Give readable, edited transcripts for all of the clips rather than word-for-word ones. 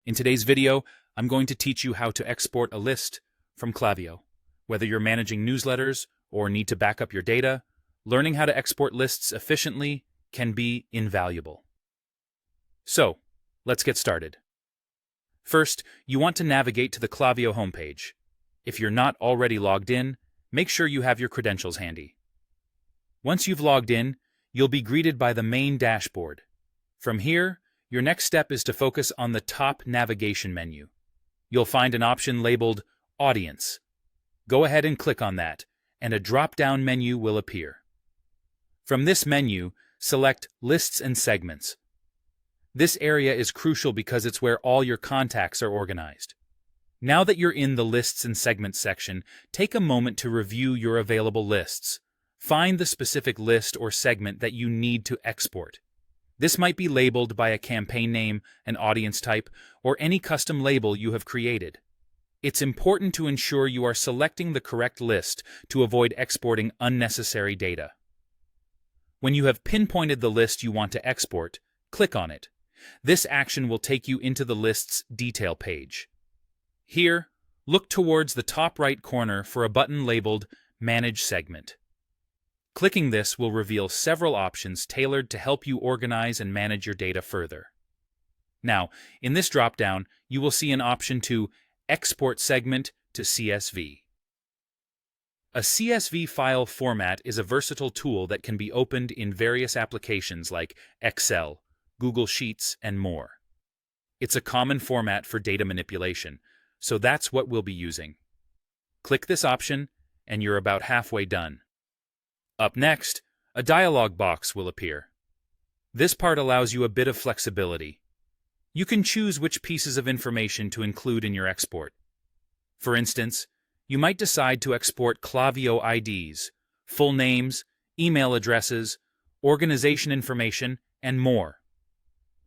In today's video, I'm going to teach you how to export a list from Klaviyo. Whether you're managing newsletters or need to back up your data, learning how to export lists efficiently can be invaluable. So, let's get started. First, you want to navigate to the Klaviyo homepage. If you're not already logged in, make sure you have your credentials handy. Once you've logged in, you'll be greeted by the main dashboard. From here, your next step is to focus on the top navigation menu. You'll find an option labeled Audience. Go ahead and click on that, and a drop-down menu will appear. From this menu, select Lists and Segments. This area is crucial because it's where all your contacts are organized. Now that you're in the Lists and Segments section, take a moment to review your available lists. Find the specific list or segment that you need to export. This might be labeled by a campaign name, an audience type, or any custom label you have created. It's important to ensure you are selecting the correct list to avoid exporting unnecessary data. When you have pinpointed the list you want to export, click on it. This action will take you into the list's detail page. Here, look towards the top right corner for a button labeled Manage Segment. Clicking this will reveal several options tailored to help you organize and manage your data further. Now, in this dropdown, you will see an option to Export Segment to CSV. A CSV file format is a versatile tool that can be opened in various applications like Excel, Google Sheets, and more. It's a common format for data manipulation, so that's what we'll be using. Click this option, and you're about halfway done. Up next, a dialog box will appear. This part allows you a bit of flexibility. You can choose which pieces of information to include in your export. For instance, you might decide to export Klaviyo IDs, full names, email addresses, organization information, and more.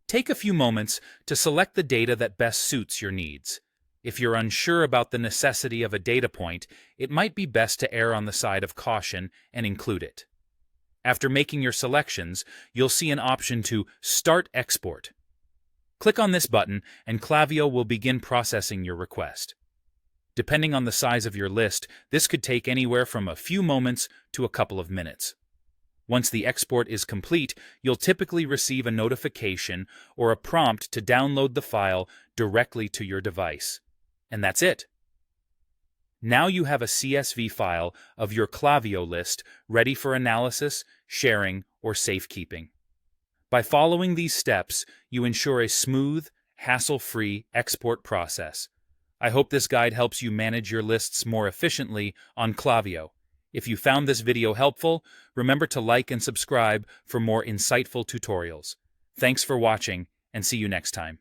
Take a few moments to select the data that best suits your needs. If you're unsure about the necessity of a data point, it might be best to err on the side of caution and include it. After making your selections, you'll see an option to Start Export. Click on this button and Klaviyo will begin processing your request. Depending on the size of your list, this could take anywhere from a few moments to a couple of minutes. Once the export is complete, you'll typically receive a notification or a prompt to download the file directly to your device. And that's it. Now you have a CSV file of your Klaviyo list ready for analysis, sharing, or safekeeping. By following these steps, you ensure a smooth, hassle-free export process. I hope this guide helps you manage your lists more efficiently on Klaviyo. If you found this video helpful, remember to like and subscribe for more insightful tutorials. Thanks for watching, and see you next time.